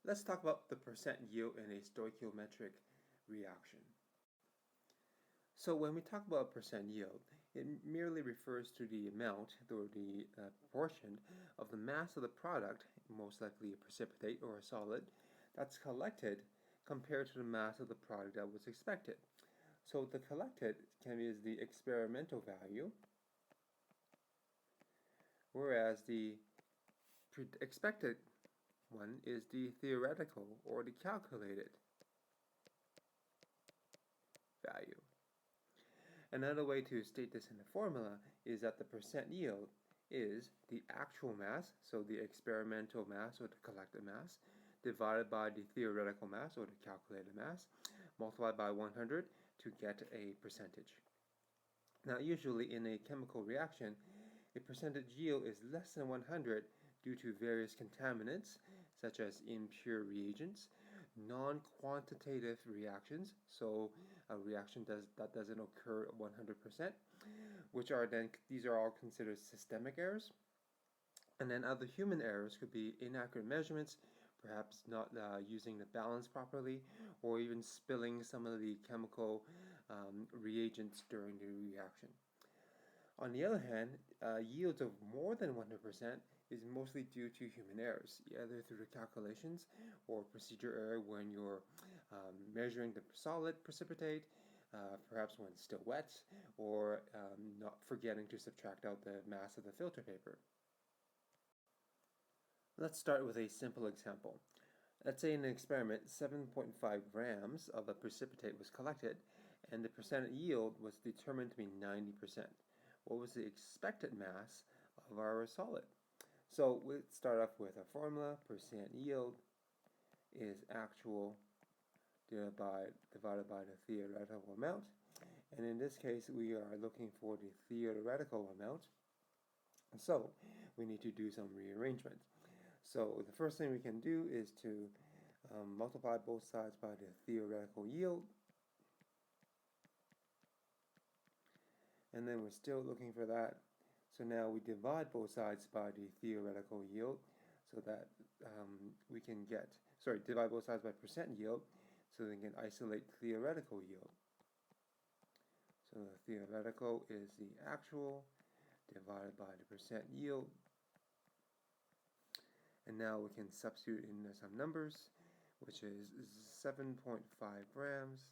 Let's talk about the percent yield in a stoichiometric reaction. So when we talk about percent yield, it merely refers to the amount or the proportion of the mass of the product, most likely a precipitate or a solid, that's collected compared to the mass of the product that was expected. So the collected is the experimental value, whereas the expected one is the theoretical or the calculated value. Another way to state this in the formula is that the percent yield is the actual mass, so the experimental mass or the collected mass, divided by the theoretical mass or the calculated mass, multiplied by 100 to get a percentage. Now usually in a chemical reaction, a percentage yield is less than 100 due to various contaminants, such as impure reagents, non-quantitative reactions, so a reaction that doesn't occur 100%, these are all considered systemic errors. And then other human errors could be inaccurate measurements, perhaps not using the balance properly, or even spilling some of the chemical reagents during the reaction. On the other hand, yields of more than 100% is mostly due to human errors, either through the calculations or procedure error when you're measuring the solid precipitate, perhaps when it's still wet, or not forgetting to subtract out the mass of the filter paper. Let's start with a simple example. Let's say in an experiment, 7.5 grams of a precipitate was collected, and the percent yield was determined to be 90%. What was the expected mass of our solid? So let's start off with a formula. Percent yield is actual divided by the theoretical amount. And in this case, we are looking for the theoretical amount. So we need to do some rearrangement. So the first thing we can do is to multiply both sides by the theoretical yield. And then we're still looking for that. So now we divide both sides by the theoretical yield so that we can divide both sides by percent yield so that we can isolate theoretical yield. So the theoretical is the actual divided by the percent yield. And now we can substitute in some numbers, which is 7.5 grams.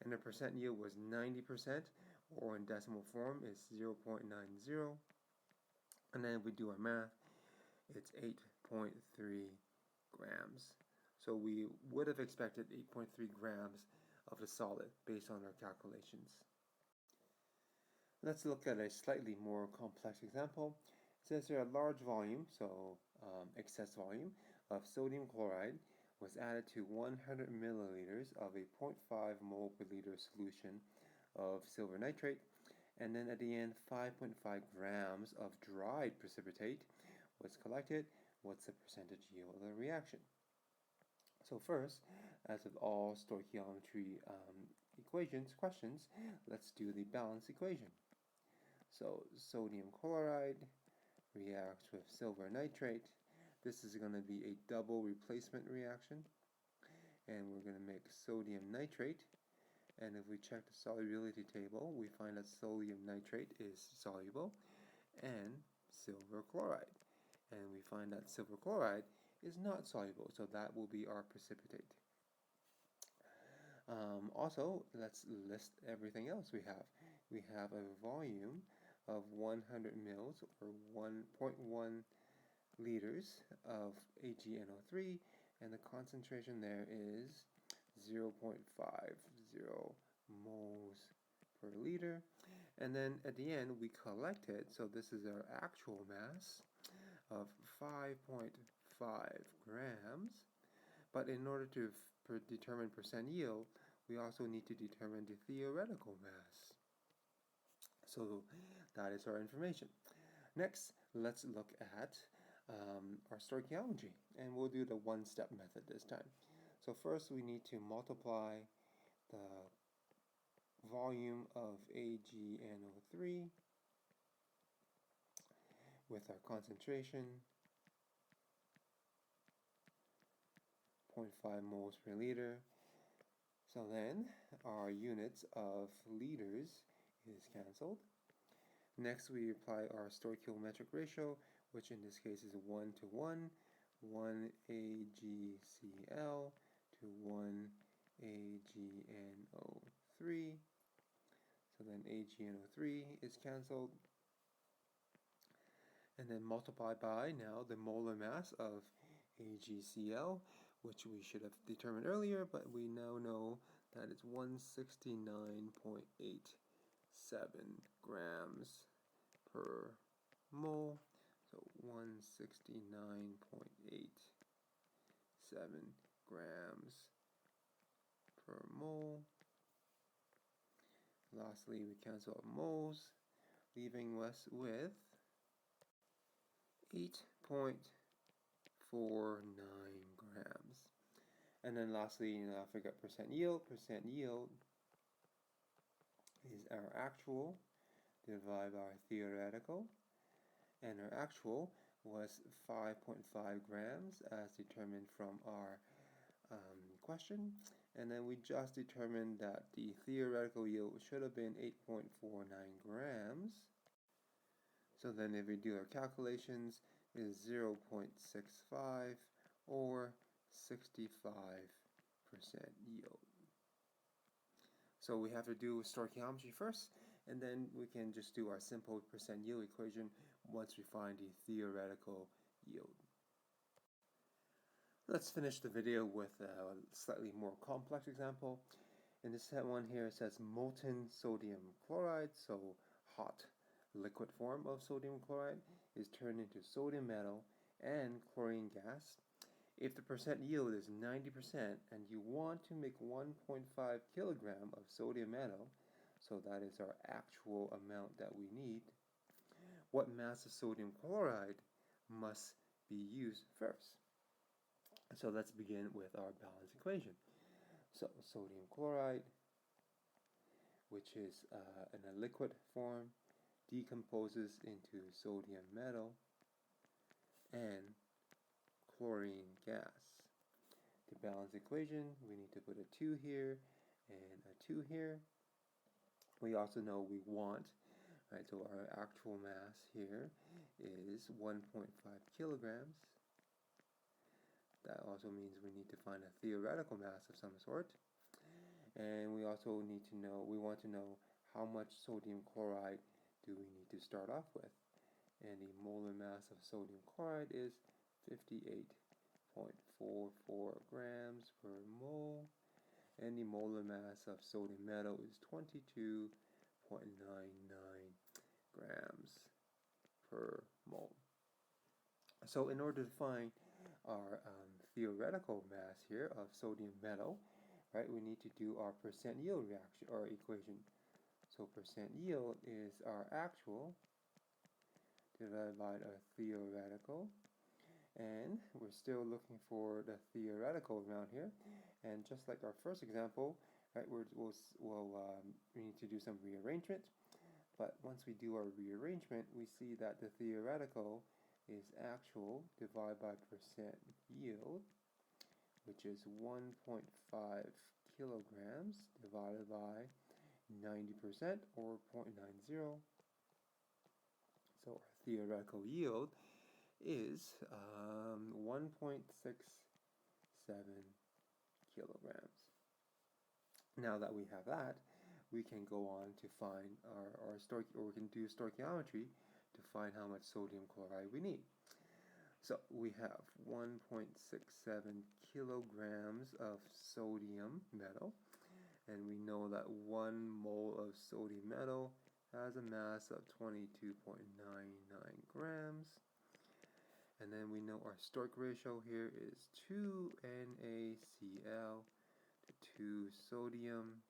And the percent yield was 90%, or in decimal form is 0.90. And then if we do our math, it's 8.3 grams. So we would have expected 8.3 grams of the solid based on our calculations. Let's look at a slightly more complex example. It says here a large volume, so excess volume, of sodium chloride was added to 100 milliliters of a 0.5 mole per liter solution of silver nitrate, and then at the end 5.5 grams of dried precipitate was collected. What's the percentage yield of the reaction? So first, as with all stoichiometry questions, let's do the balance equation. So sodium chloride reacts with silver nitrate. This is going to be a double replacement reaction, and we're going to make sodium nitrate. And if we check the solubility table, we find that sodium nitrate is soluble and silver chloride. And we find that silver chloride is not soluble, so that will be our precipitate. Also, let's list everything else we have. We have a volume of 100 mils, or 1.1 liters of AgNO3, and the concentration there is 0.50 moles per liter. And then at the end we collected, so this is our actual mass of 5.5 grams. But in order to determine percent yield, we also need to determine the theoretical mass. So that is our information. Next, let's look at our stoichiometry, and we'll do the one-step method this time. So first we need to multiply the volume of AgNO3 with our concentration, 0.5 moles per liter. So then our units of liters is cancelled. Next we apply our stoichiometric ratio, which in this case is 1 to 1, 1 AgCl to 1 AgNO3. So then AgNO3 is cancelled. And then multiply by now the molar mass of AgCl, which we should have determined earlier, but we now know that it's 169.87 grams per mole. So 169.87 grams per mole. Lastly, we cancel out moles, leaving us with 8.49 grams. And then lastly, I forgot percent yield. Percent yield is our actual divided by our theoretical. And our actual was 5.5 grams as determined from our question. And then we just determined that the theoretical yield should have been 8.49 grams. So then if we do our calculations, it is 0.65 or 65% yield. So we have to do stoichiometry first, and then we can just do our simple percent yield equation once we find the theoretical yield. Let's finish the video with a slightly more complex example. In this one here it says molten sodium chloride, so hot liquid form of sodium chloride, is turned into sodium metal and chlorine gas. If the percent yield is 90% and you want to make 1.5 kilogram of sodium metal, so that is our actual amount that we need, what mass of sodium chloride must be used first? So let's begin with our balance equation. So sodium chloride, which is in a liquid form, decomposes into sodium metal and chlorine gas. To balance equation, we need to put a 2 here and a 2 here. We also know we want, right, so our actual mass here is 1.5 kilograms. That also means we need to find a theoretical mass of some sort. And we also need to know, we want to know how much sodium chloride do we need to start off with. And the molar mass of sodium chloride is 58.44 grams per mole. And the molar mass of sodium metal is 22.99 grams per mole. So in order to find our theoretical mass here of sodium metal, right, we need to do our percent yield reaction or equation. So percent yield is our actual divided by our theoretical, and we're still looking for the theoretical amount here. And just like our first example, right, we need to do some rearrangement. But once we do our rearrangement, we see that the theoretical is actual divided by percent yield, which is 1.5 kilograms divided by 90% or 0.90. So our theoretical yield is 1.67 kilograms. Now that we have that, we can go on to find we can do stoichiometry to find how much sodium chloride we need. So we have 1.67 kilograms of sodium metal, and we know that 1 mole of sodium metal has a mass of 22.99 grams. And then we know our Storch ratio here is 2 NaCl to 2 sodium.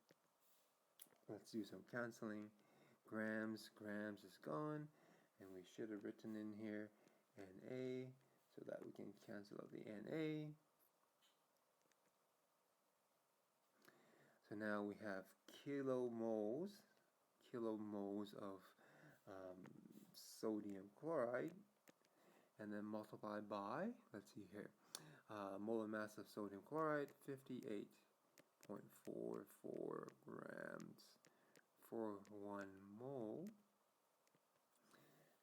Let's do some canceling. Grams is gone, and we should have written in here Na so that we can cancel out the Na. So now we have kilomoles of sodium chloride, and then multiplied by, let's see here, molar mass of sodium chloride, 58.44 grams for 1 mole.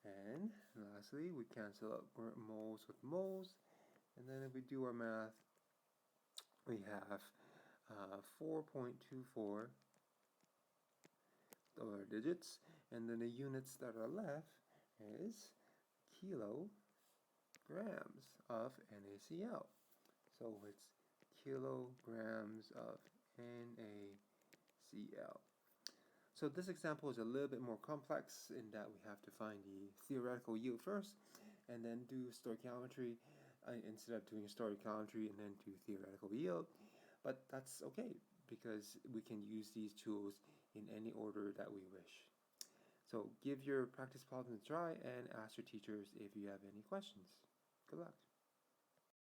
And lastly, we cancel out moles with moles, and then if we do our math, we have 4.24 digits, and then the units that are left is kilograms of NaCl. So it's kilograms of NaCl. So this example is a little bit more complex in that we have to find the theoretical yield first and then do stoichiometry instead of doing stoichiometry and then do theoretical yield. But that's okay because we can use these tools in any order that we wish. So give your practice problems a try and ask your teachers if you have any questions. Good luck.